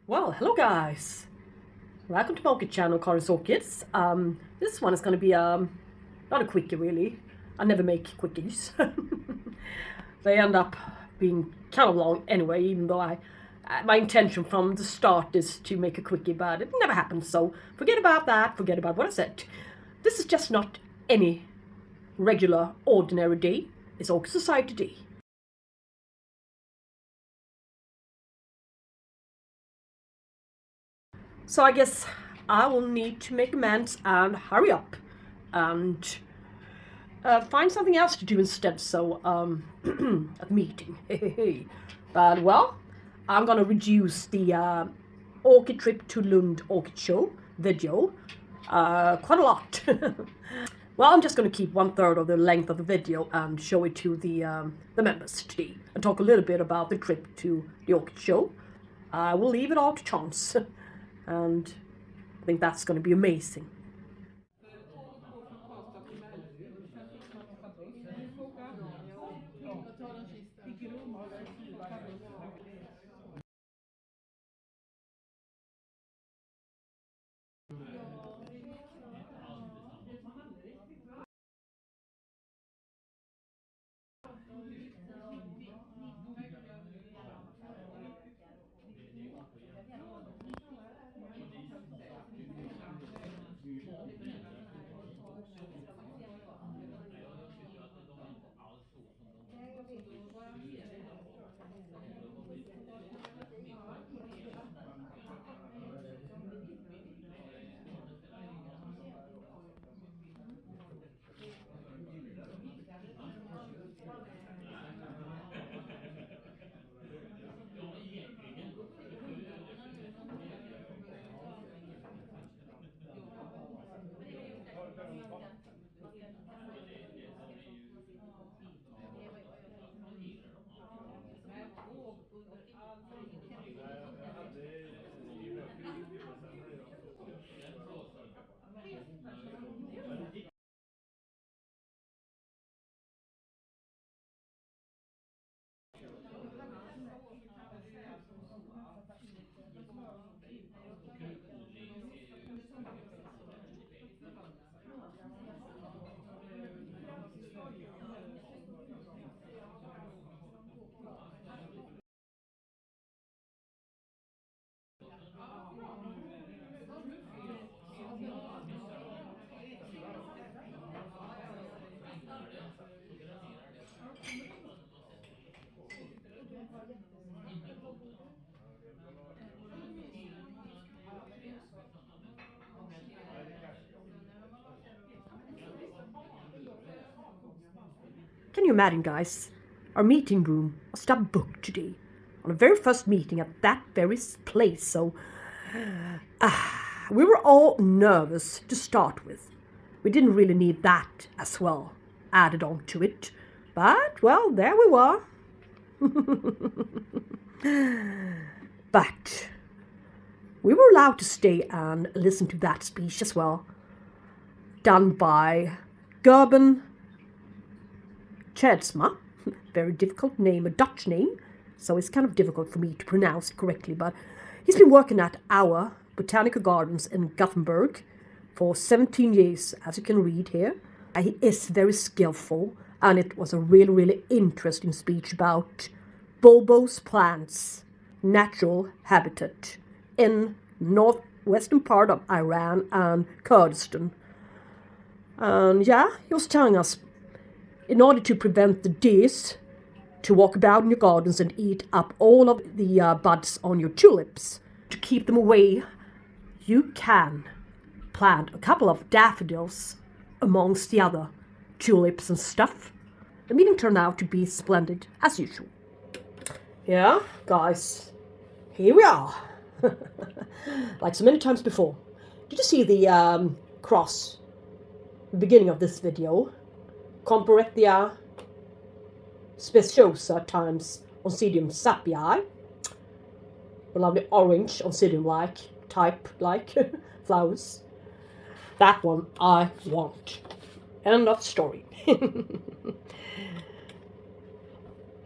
Well, hello guys, welcome to my orchid channel, Orchids. This one is going to be not a quickie really. I never make quickies. They end up being kind of long anyway, even though my intention from the start is to make a quickie, but it never happens, so forget about that, forget about what I said. This is just not any regular ordinary day, it's Orchid Society Day. So I guess I will need to make amends and hurry up and find something else to do instead, so at the meeting. But well, I'm gonna reduce the orchid trip to Lund orchid show video quite a lot. Well, I'm just gonna keep 1/3 of the length of the video and show it to the members today and talk a little bit about the trip to the orchid show. I will leave it all to chance. And I think that's going to be amazing. Can you imagine, guys? Our meeting room was booked today on the very first meeting at that very place, so we were all nervous to start with. We didn't really need that as well added on to it, but well, there we were. But we were allowed to stay and listen to that speech as well, done by Gerben Tjedsma. Very difficult name, a Dutch name, so it's kind of difficult for me to pronounce it correctly, but he's been working at our botanical gardens in Gothenburg for 17 years, as you can read here. He is very skillful, and it was a really, really interesting speech about bulbous plants, natural habitat in northwestern part of Iran and Kurdistan. And yeah, he was telling us, in order to prevent the deers to walk about in your gardens and eat up all of the buds on your tulips, to keep them away, you can plant a couple of daffodils amongst the other tulips and stuff. The meeting turned out to be splendid, as usual. Yeah, guys, here we are. Like so many times before. Did you see the cross at the beginning of this video? Comparethia speciosa times Oncidium sapii. A lovely orange Oncidium-like type flowers. That one I want. End of story.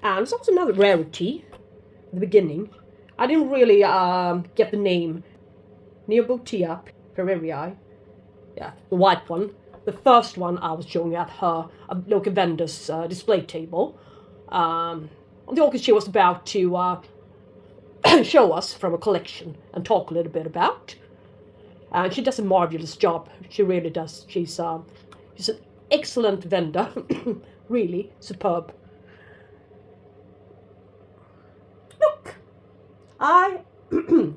And it's also another rarity at the beginning. I didn't really get the name. Neobotia februari. Yeah, the white one. The first one I was showing at her local vendor's display table. On the orchid she was about to show us from a collection and talk a little bit about. And she does a marvelous job. She really does. She's an excellent vendor. Really superb. Look, I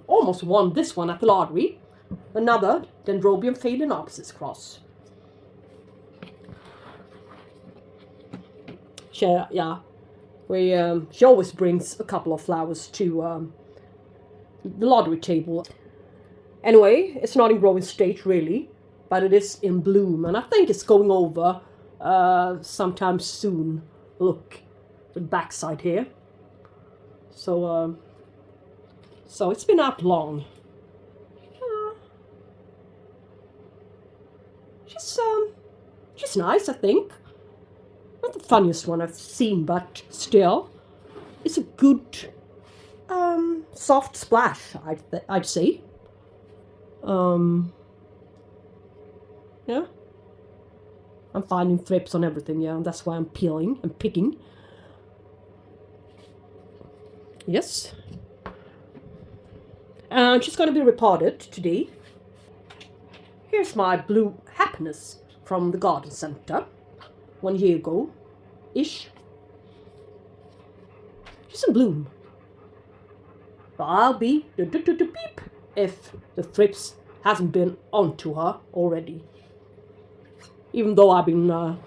almost won this one at the lottery. Another Dendrobium Phalaenopsis cross. She always brings a couple of flowers to the lottery table. Anyway, it's not in growing state really, but it is in bloom, and I think it's going over sometime soon. Look, the backside here. So it's been out long. She's nice, I think. Not the funniest one I've seen, but still, it's a good soft splash, I'd say. Yeah. I'm finding thrips on everything, yeah, and that's why I'm peeling and picking. Yes. And she's going to be repotted today. Here's my blue happiness from the garden center 1 year ago-ish. She's in bloom. But I'll be beep if the thrips hasn't been onto her already. Even though I've been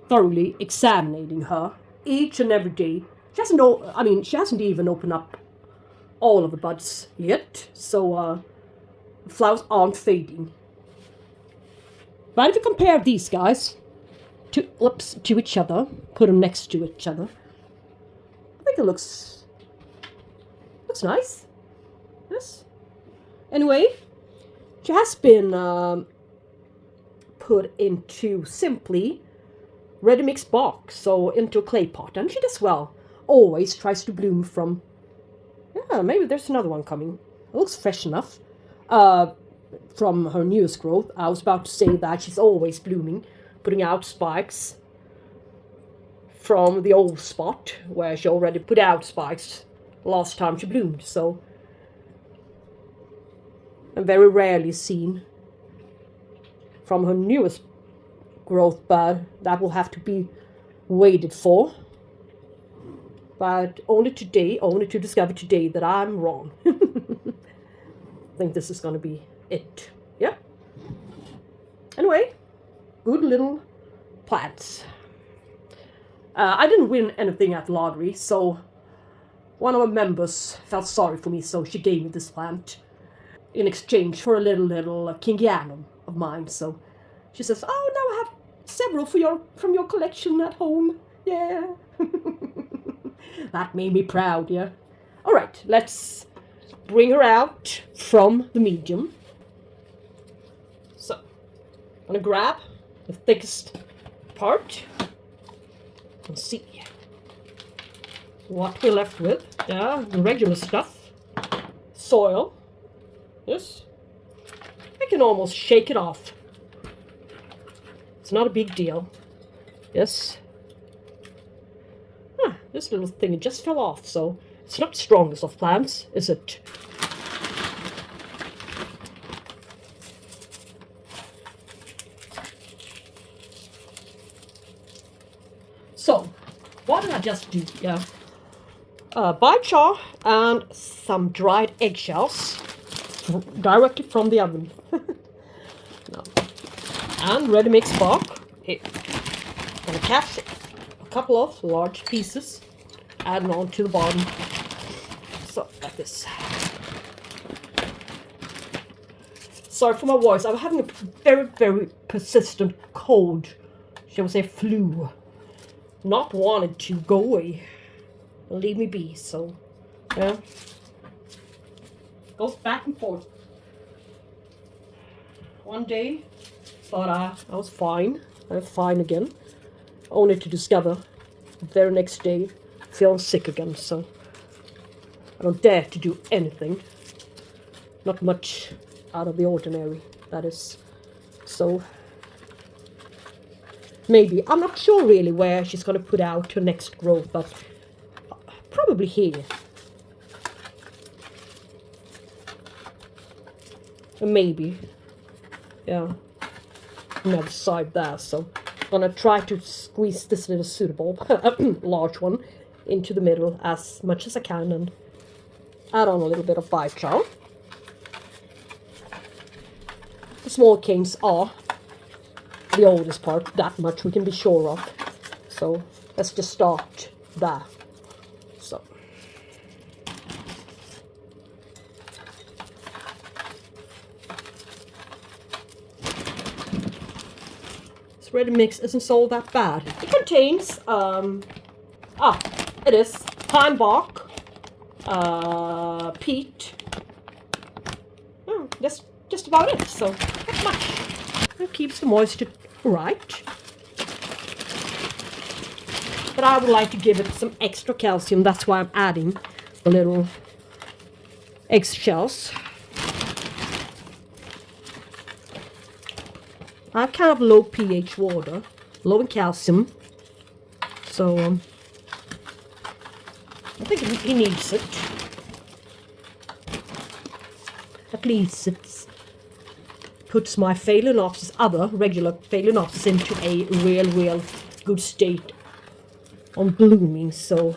thoroughly examining her each and every day. She hasn't even opened up all of the buds yet, so the flowers aren't fading. But if you compare these guys to each other, put them next to each other, I think it looks nice. Yes. Anyway, she has been put into simply ready mix box, so into a clay pot, and she does well. Always tries to bloom from. Yeah, maybe there's another one coming. It looks fresh enough. From her newest growth. I was about to say that she's always blooming, putting out spikes from the old spot where she already put out spikes last time she bloomed. So I'm very rarely seen from her newest growth, but that will have to be waited for. But only to discover today that I'm wrong. I think this is going to be it. Yeah. Anyway, good little plants. I didn't win anything at the lottery, so one of my members felt sorry for me, so she gave me this plant in exchange for a little Kingianum of mine. So she says, "Oh, now I have several from your collection at home." Yeah. That made me proud. Yeah. All right, let's bring her out from the medium. So, I'm gonna grab the thickest part and see what we're left with. Yeah, the regular stuff. Soil. Yes. I can almost shake it off. It's not a big deal. Yes. This little thing, it just fell off, so it's not the strongest of plants, is it? So, what did I just do? Yeah, biochar and some dried eggshells directly from the oven. No. And ready mix bark. Here, gonna catch a couple of large pieces, add on to the bottom. So like this. Sorry for my voice. I'm having a very, very persistent cold. Shall we say flu? Not wanted to go away. Leave me be. So, yeah. Goes back and forth. One day, thought I was fine. I'm fine again. Only to discover the very next day, feeling sick again, so I don't dare to do anything. Not much out of the ordinary, that is. So maybe, I'm not sure really where she's going to put out her next growth, but probably here. Maybe, yeah, another side there, so I'm gonna try to squeeze this little suitable large one into the middle as much as I can and add on a little bit of biochar. The small canes are the oldest part, that much we can be sure of, so let's just start there. So ready mix isn't all that bad. It contains it is pine bark, peat. Oh, that's just about it. So not much. It keeps the moisture right. But I would like to give it some extra calcium. That's why I'm adding the little eggshells. I have kind of low pH water, low in calcium, so I think he needs it. At least it puts my Phalaenopsis, other regular Phalaenopsis, into a real good state on blooming, so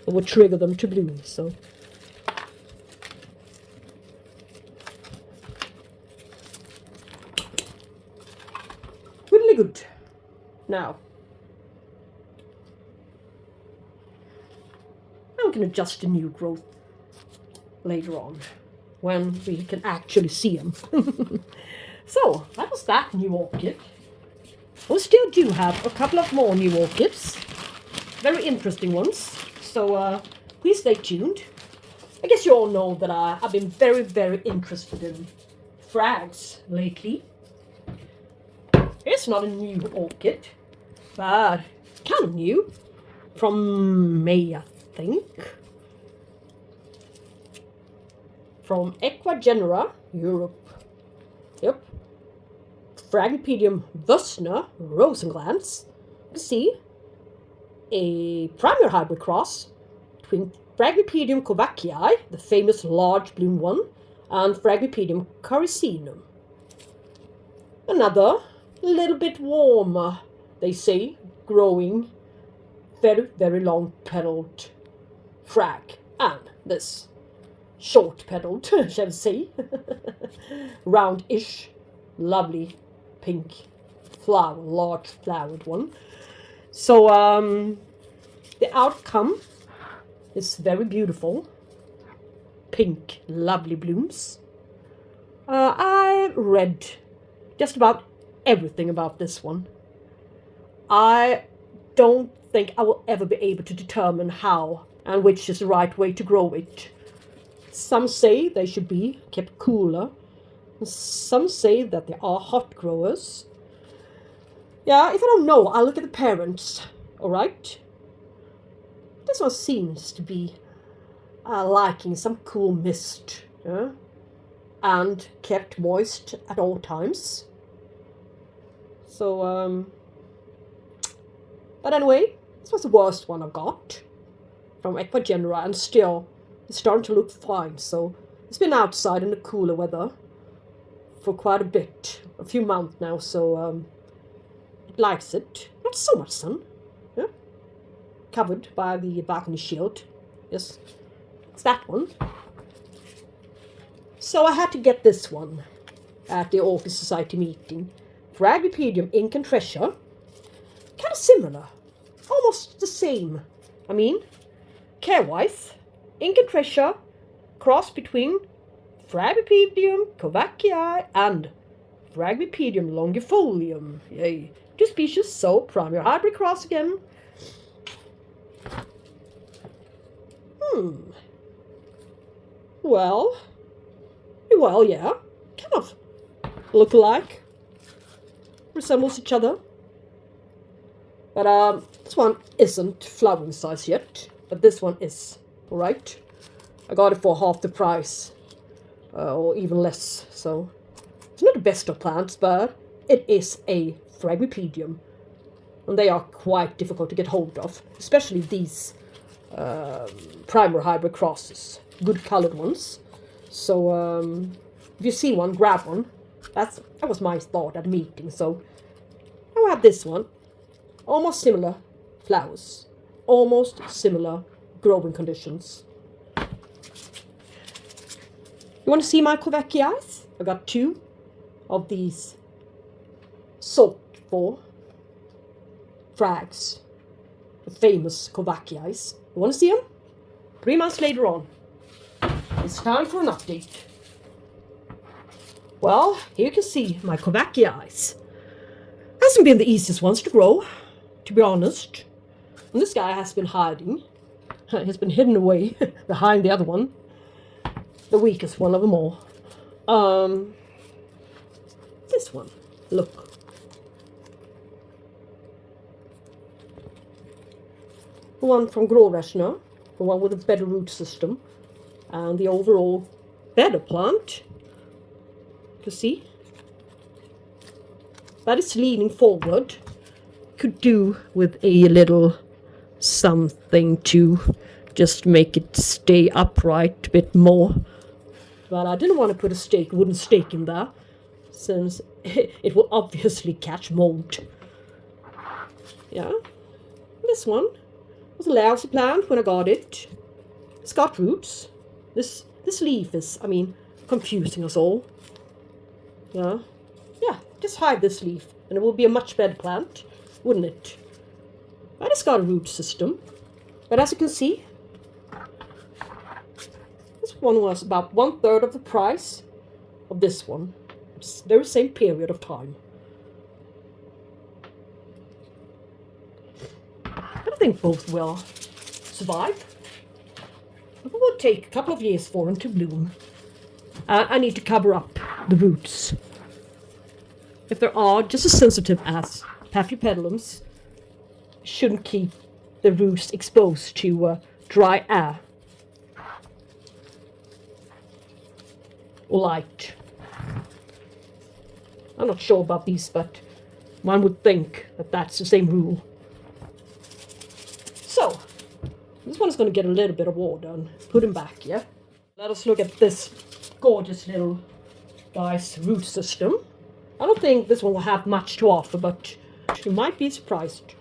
it would trigger them to bloom, so. Good. Now, I'm going to adjust the new growth later on when we can actually see them. So, that was that new orchid. We still do have a couple of more new orchids. Very interesting ones. So, please stay tuned. I guess you all know that I've been very interested in frags lately. It's not a new orchid, but kind of new. From May, I think. From Ecuador, Europe. Yep. Phragmipedium Vusner Rosenglans. You see a primary hybrid cross between Phragmipedium kovackii, the famous large bloom one, and Phragmipedium caricinum. Another little bit warmer, they say, growing very long petaled frag, and this short petaled, shall we say, roundish, lovely pink flower, large flowered one. So the outcome is very beautiful, pink, lovely blooms. I read just about everything about this one. I don't think I will ever be able to determine how and which is the right way to grow it. Some say they should be kept cooler. Some say that they are hot growers. Yeah, if I don't know, I'll look at the parents. Alright? This one seems to be liking some cool mist. Yeah? And kept moist at all times. So, but anyway, this was the worst one I got from Ecuador, and still it's starting to look fine. So it's been outside in the cooler weather for quite a bit, a few months now, so it likes it. Not so much sun, yeah? Covered by the balcony shield. Yes, it's that one. So I had to get this one at the Orchid Society meeting. Phragmipedium Incan treasure. Kind of similar. Almost the same. I mean, care-wise, Incan treasure, cross between Phragmipedium kovackii and Phragmipedium longifolium. Yay. Two species, so primary hybrid cross again. Well, yeah. Kind of look alike. Resembles each other. But this one isn't flowering size yet, but this one is. Alright, I got it for half the price, or even less, so it's not the best of plants, but it is a Phragmipedium, and they are quite difficult to get hold of, especially these primary hybrid crosses, good colored ones. So if you see one, grab one. That was my thought at the meeting. So I have this one, almost similar flowers, almost similar growing conditions. You want to see my Kovaciais? I got 2 of these sought for frags, the famous Kovaciais. You want to see them? 3 months later on. It's time for an update. Well, here you can see my Kovaciais. Hasn't been the easiest ones to grow, to be honest. And this guy has been hiding. He's been hidden away behind the other one. The weakest one of them all. This one. Look. The one from Großräschener. The one with a better root system. And the overall better plant. You see? That is leaning forward. Could do with a little something to just make it stay upright a bit more. But I didn't want to put a wooden stake in there, since it will obviously catch mold. Yeah. This one was a lousy plant when I got it. It's got roots. This leaf is, confusing us all. Yeah. Yeah, just hide this leaf and it will be a much better plant, wouldn't it? But it's got a root system. But as you can see, this one was about 1/3 of the price of this one. It's the very same period of time. I think both will survive. It will take a couple of years for them to bloom. I need to cover up the roots. If they are just as sensitive as Phragmipediums, shouldn't keep the roots exposed to dry air or light. I'm not sure about these, but one would think that that's the same rule. So, this one is going to get a little bit of water and put him back, yeah? Let us look at this gorgeous little guy's root system. I don't think this one will have much to offer, but you might be surprised.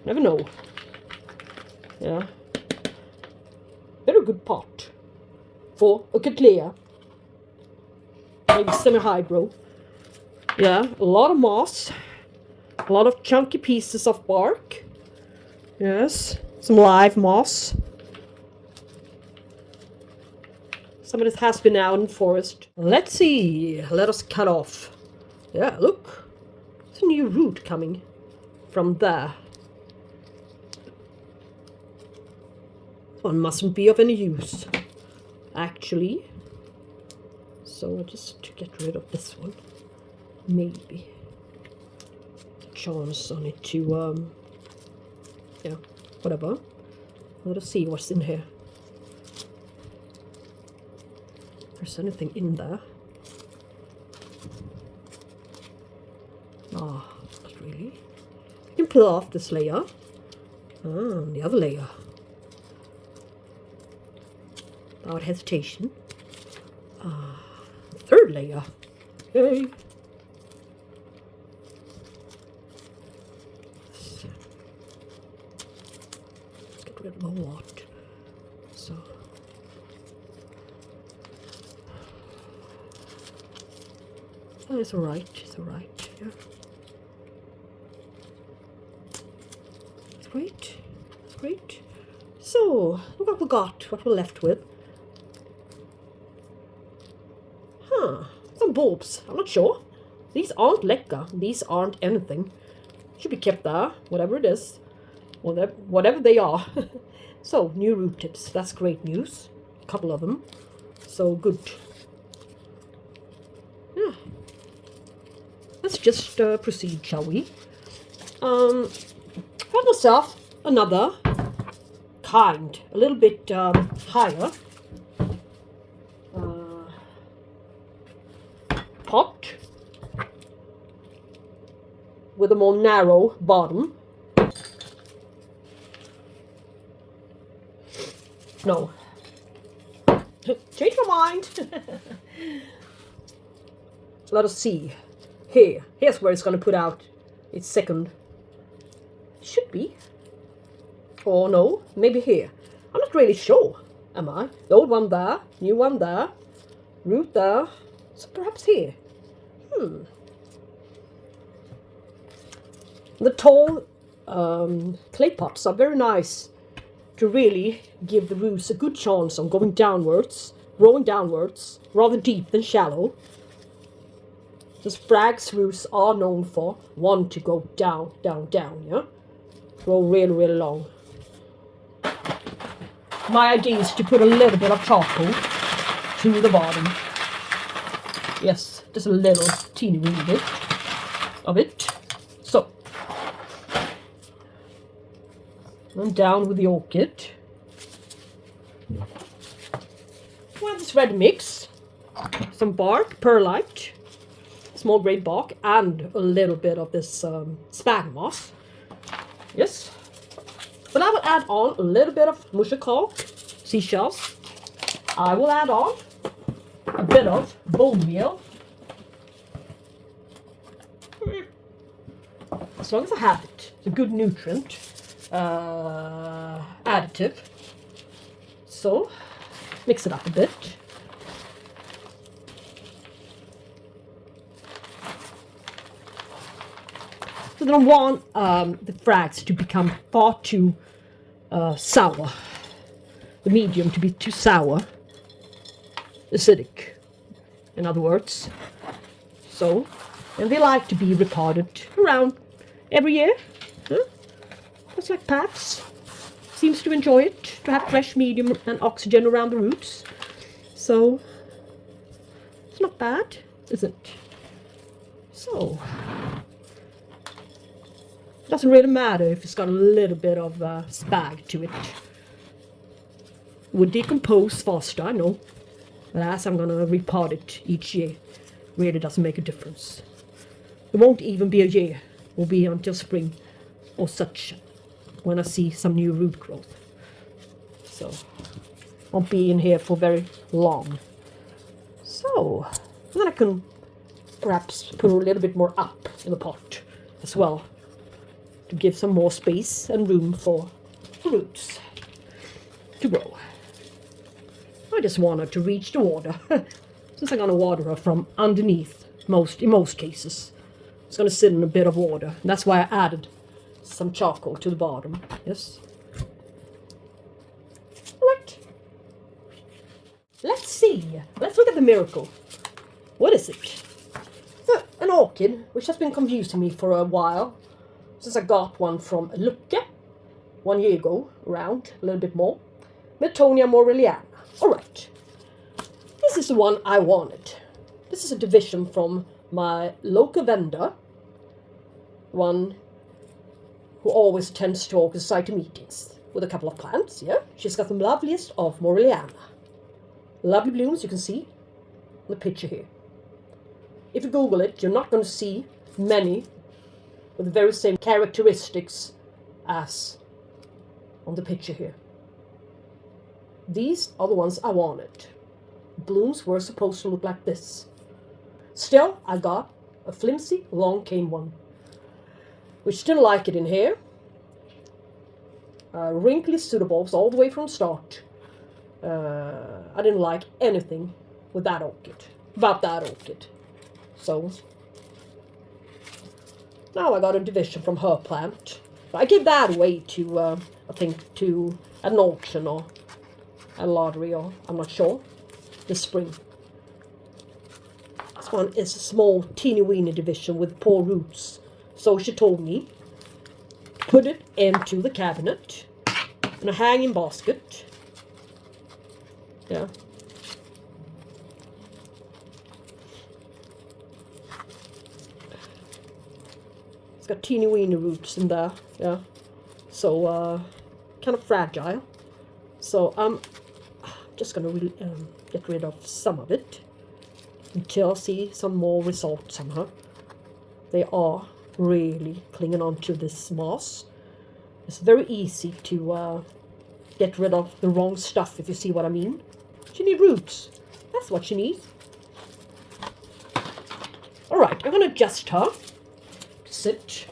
Never know. Yeah. Very good pot for orchideer. Maybe semi-hybrid. Yeah, a lot of moss. A lot of chunky pieces of bark. Yes, some live moss. Some of this has been out in the forest. Let's see. Let us cut off. Yeah, look. There's a new root coming from there. This one mustn't be of any use, actually. So just to get rid of this one. Maybe. Chance on it to, yeah, whatever. Let us see what's in here. If there's anything in there. Ah, not really. You can peel off this layer. The other layer. Without hesitation. Third layer. Yay. Let's get rid of a lot. So. Oh, it's alright. It's alright. Yeah. It's great. It's great. So, look what we got. What we're left with. Some bulbs. I'm not sure. These aren't lecker. These aren't anything. Should be kept there. Whatever it is. Whatever they are. So, new root tips. That's great news. A couple of them. So, good. Yeah. Let's just proceed, shall we? found myself another kind, a little bit higher pot with a more narrow bottom. No. Change my mind. Let us see. Here's where it's going to put out its second. Should be. Or no, maybe here. I'm not really sure, am I? The old one there, new one there, root there. So perhaps here. The tall clay pots are very nice to really give the roots a good chance on going downwards, growing downwards, rather deep than shallow. Those frags roots are known for want to go down, down, down, yeah? Grow really, really long. My idea is to put a little bit of charcoal to the bottom. Yes, just a little teeny weeny bit of it. So, and down with the orchid. Well, this red mix, some bark, perlite, small grey bark, and a little bit of this sphagnum moss. Yes. But I will add on a little bit of mushroom seashells. I will add on a bit of bone meal. As long as I have it. It's a good nutrient additive. So, mix it up a bit. So I don't want the frags to become far too sour. The medium to be too sour. Acidic, in other words. So, and they like to be repotted around every year. Just like Paps. Seems to enjoy it, to have fresh medium and oxygen around the roots. So, it's not bad, is it? So, doesn't really matter if it's got a little bit of spag to it. Would decompose faster, I know. But as I'm going to repot it each year, really doesn't make a difference. It won't even be a year. It will be until spring or such when I see some new root growth. So, won't be in here for very long. So, then I can perhaps put a little bit more up in the pot as well, to give some more space and room for the roots to grow. I just want her to reach the water, since I'm going to water her from underneath, in most cases. It's going to sit in a bit of water, and that's why I added some charcoal to the bottom. Yes. Right. Let's see. Let's look at the miracle. What is it? An orchid, which has been confusing me for a while, since I got one from Lucke 1 year ago, around a little bit more. Miltonia Moreliana. Alright. This is the one I wanted. This is a division from my local vendor, one who always attends to Orchid Society meetings with a couple of plants, yeah? She's got the loveliest of Moreliana. Lovely blooms, you can see in the picture here. If you Google it, you're not going to see many with the very same characteristics as on the picture here. These are the ones I wanted. Blooms were supposed to look like this. Still, I got a flimsy, long cane one, which didn't like it in here. Wrinkly pseudobulbs all the way from the start. I didn't like anything with that orchid, about that orchid. So, now I got a division from her plant. I gave that away to, I think, to an auction or a lottery, or I'm not sure, this spring. This one is a small, teeny-weeny division with poor roots. So she told me, put it into the cabinet in a hanging basket. Yeah. It's got teeny-weeny roots in there, yeah. so kind of fragile. So I'm just gonna get rid of some of it until I see some more results somehow. They are really clinging on to this moss. It's very easy to get rid of the wrong stuff, if you see what I mean. She needs roots. That's what she needs. Alright, I'm going to adjust her to sit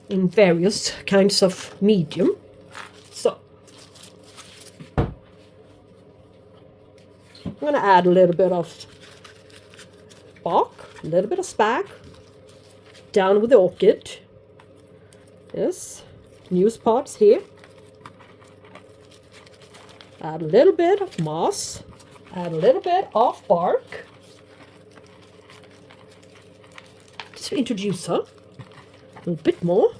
in various kinds of medium. So, I'm going to add a little bit of bark, a little bit of spag, down with the orchid. Yes, news parts here. Add a little bit of moss, add a little bit of bark. Just introduce her a little bit more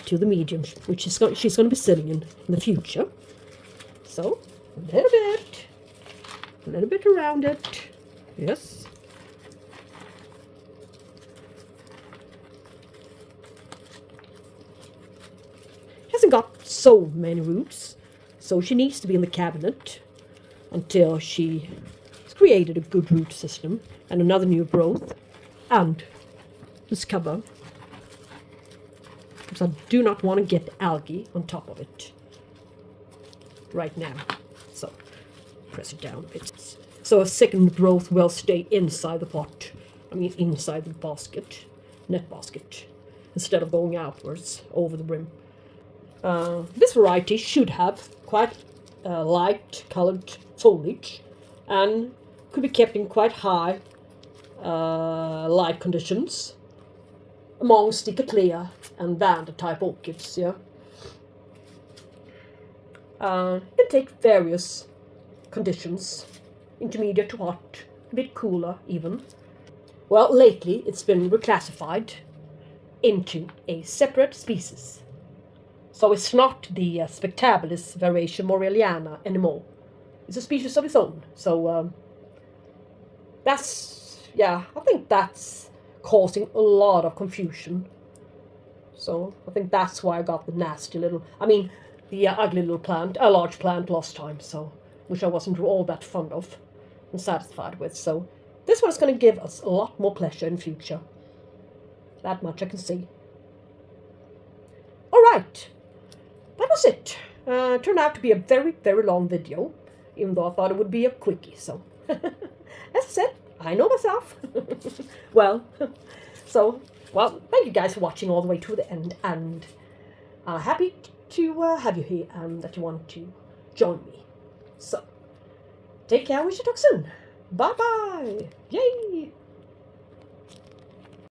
to the medium, which she's going to be sitting in the future. So, a little bit around it. Yes. Hasn't got so many roots, so she needs to be in the cabinet until she has created a good root system and another new growth and this cover, because I do not want to get algae on top of it right now. So press it down a bit, so a second growth will stay inside the pot, inside the basket, net basket, instead of going outwards over the brim. This variety should have quite light colored foliage and could be kept in quite high light conditions amongst Stickaclea and Vanda type orchids. Yeah, it takes various conditions, intermediate to hot, a bit cooler even. Well, lately it's been reclassified into a separate species. So it's not the spectabilis variation Moreliana anymore. It's a species of its own. So I think that's causing a lot of confusion. So I think that's why I got the nasty little, the ugly little plant, a large plant last time, so which I wasn't all that fond of and satisfied with. So this one's going to give us a lot more pleasure in future. That much I can see. All right. That was it. Turned out to be a very, very long video, even though I thought it would be a quickie. So, as I said, I know myself. Thank you guys for watching all the way to the end, and happy to have you here and that you want to join me. So, take care. We shall talk soon. Bye-bye. Yay!